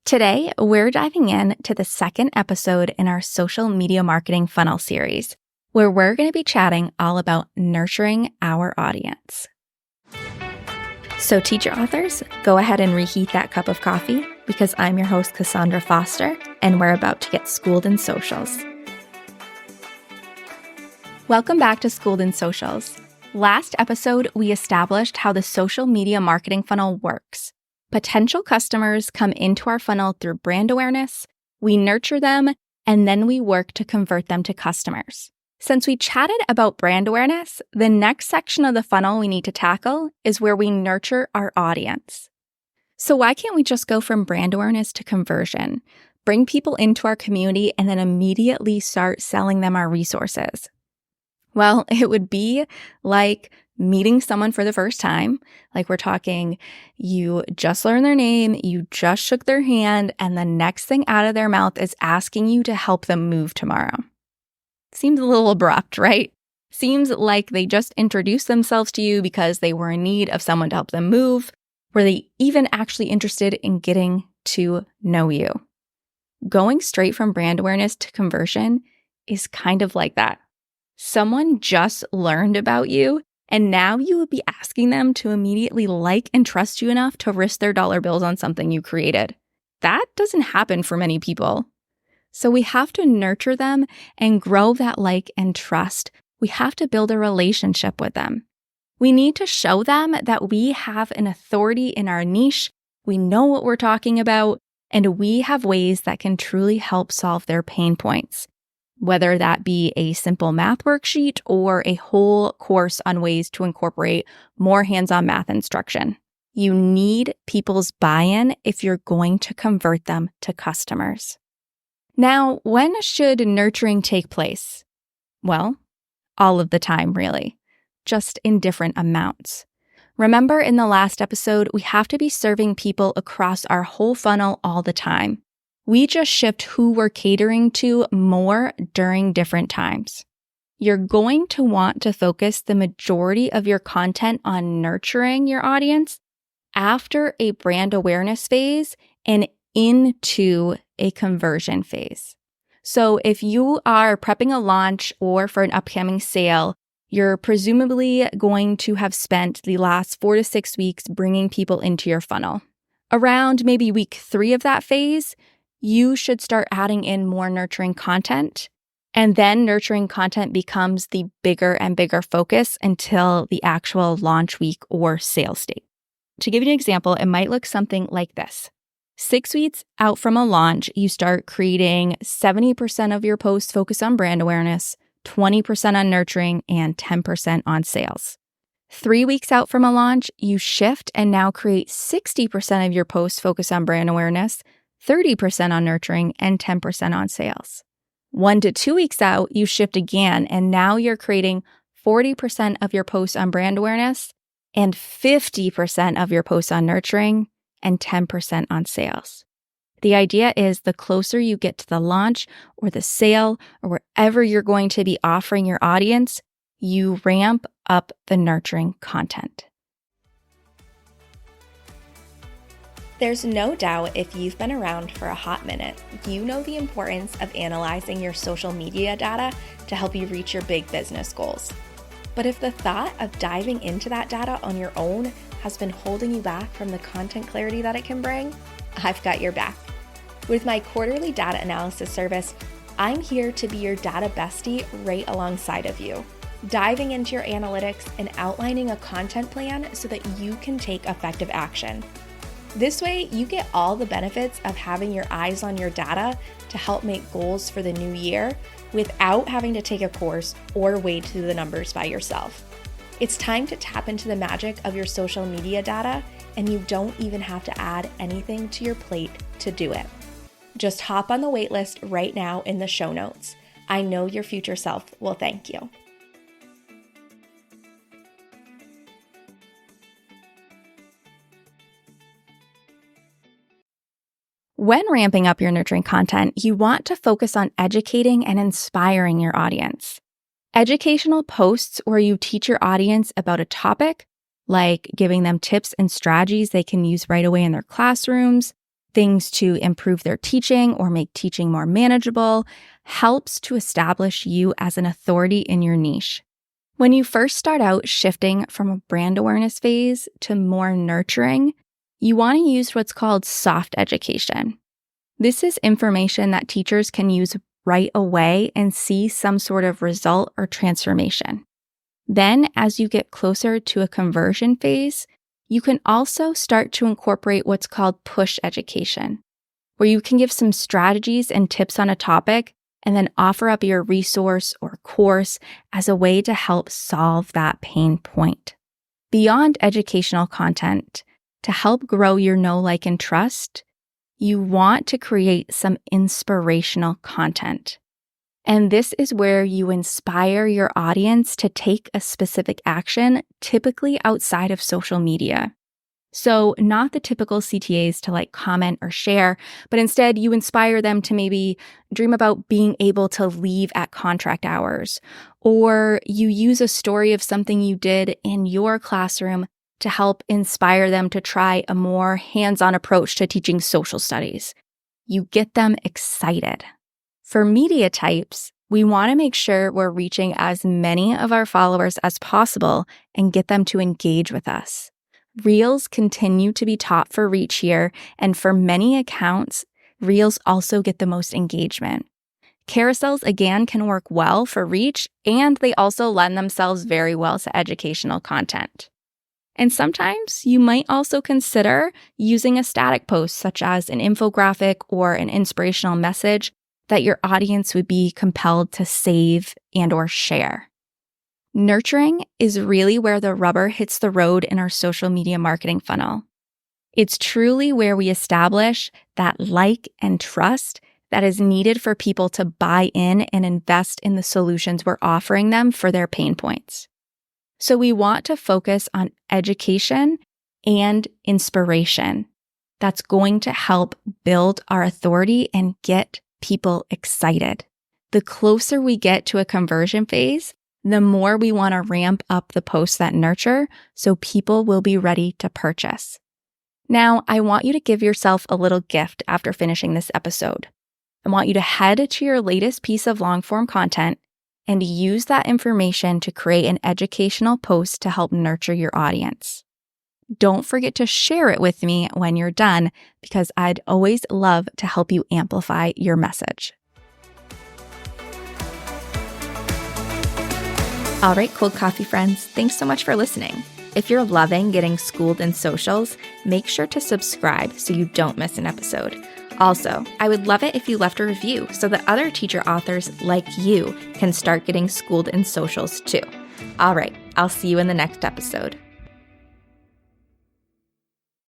Today, we're diving in to the second episode in our social media marketing funnel series, where we're going to be chatting all about nurturing our audience. So teacher authors, go ahead and reheat that cup of coffee because I'm your host, Cassandra Foster, and we're about to get schooled in socials. Welcome back to Schooled in Socials. Last episode, we established how the social media marketing funnel works. Potential customers come into our funnel through brand awareness, we nurture them, and then we work to convert them to customers. Since we chatted about brand awareness, the next section of the funnel we need to tackle is where we nurture our audience. So why can't we just go from brand awareness to conversion, bring people into our community, and then immediately start selling them our resources? Well, it would be like meeting someone for the first time. Like we're talking, you just learned their name, you just shook their hand, and the next thing out of their mouth is asking you to help them move tomorrow. Seems a little abrupt, right? Seems like they just introduced themselves to you because they were in need of someone to help them move. Were they even actually interested in getting to know you? Going straight from brand awareness to conversion is kind of like that. Someone just learned about you, and now you would be asking them to immediately like and trust you enough to risk their dollar bills on something you created. That doesn't happen for many people. So we have to nurture them and grow that like and trust. We have to build a relationship with them. We need to show them that we have an authority in our niche, we know what we're talking about, and we have ways that can truly help solve their pain points. Whether that be a simple math worksheet or a whole course on ways to incorporate more hands-on math instruction. You need people's buy-in if you're going to convert them to customers. Now, when should nurturing take place? Well, all of the time, really, just in different amounts. Remember in the last episode, we have to be serving people across our whole funnel all the time. We just shift who we're catering to more during different times. You're going to want to focus the majority of your content on nurturing your audience after a brand awareness phase and into a conversion phase. So if you are prepping a launch or for an upcoming sale, you're presumably going to have spent the last 4 to 6 weeks bringing people into your funnel. Around maybe week 3 of that phase, you should start adding in more nurturing content, and then nurturing content becomes the bigger and bigger focus until the actual launch week or sales date. To give you an example, it might look something like this. 6 weeks out from a launch, you start creating 70% of your posts focus on brand awareness, 20% on nurturing, and 10% on sales. 3 weeks out from a launch, you shift and now create 60% of your posts focus on brand awareness, 30% on nurturing, and 10% on sales. 1 to 2 weeks out, you shift again, and now you're creating 40% of your posts on brand awareness and 50% of your posts on nurturing and 10% on sales. The idea is the closer you get to the launch or the sale or wherever you're going to be offering your audience, you ramp up the nurturing content. There's no doubt if you've been around for a hot minute, you know the importance of analyzing your social media data to help you reach your big business goals. But if the thought of diving into that data on your own has been holding you back from the content clarity that it can bring, I've got your back. With my quarterly data analysis service, I'm here to be your data bestie right alongside of you, diving into your analytics and outlining a content plan so that you can take effective action. This way, you get all the benefits of having your eyes on your data to help make goals for the new year without having to take a course or wade through the numbers by yourself. It's time to tap into the magic of your social media data, and you don't even have to add anything to your plate to do it. Just hop on the waitlist right now in the show notes. I know your future self will thank you. When ramping up your nurturing content, you want to focus on educating and inspiring your audience. Educational posts where you teach your audience about a topic, like giving them tips and strategies they can use right away in their classrooms, things to improve their teaching or make teaching more manageable, helps to establish you as an authority in your niche. When you first start out shifting from a brand awareness phase to more nurturing, you want to use what's called soft education. This is information that teachers can use right away and see some sort of result or transformation. Then, as you get closer to a conversion phase, you can also start to incorporate what's called push education, where you can give some strategies and tips on a topic and then offer up your resource or course as a way to help solve that pain point. Beyond educational content, to help grow your know, like, and trust, you want to create some inspirational content. And this is where you inspire your audience to take a specific action, typically outside of social media. So not the typical CTAs to comment or share, but instead you inspire them to maybe dream about being able to leave at contract hours, or you use a story of something you did in your classroom to help inspire them to try a more hands-on approach to teaching social studies. You get them excited. For media types, we want to make sure we're reaching as many of our followers as possible and get them to engage with us. Reels continue to be top for reach here, and for many accounts, Reels also get the most engagement. Carousels, again, can work well for reach, and they also lend themselves very well to educational content. And sometimes you might also consider using a static post, such as an infographic or an inspirational message that your audience would be compelled to save and or share. Nurturing is really where the rubber hits the road in our social media marketing funnel. It's truly where we establish that like and trust that is needed for people to buy in and invest in the solutions we're offering them for their pain points. So we want to focus on education and inspiration. That's going to help build our authority and get people excited. The closer we get to a conversion phase, the more we want to ramp up the posts that nurture so people will be ready to purchase. Now, I want you to give yourself a little gift after finishing this episode. I want you to head to your latest piece of long-form content and use that information to create an educational post to help nurture your audience. Don't forget to share it with me when you're done, because I'd always love to help you amplify your message. All right, cold coffee friends, thanks so much for listening. If you're loving getting schooled in socials, make sure to subscribe so you don't miss an episode. Also, I would love it if you left a review so that other teacher authors like you can start getting schooled in socials too. All right, I'll see you in the next episode.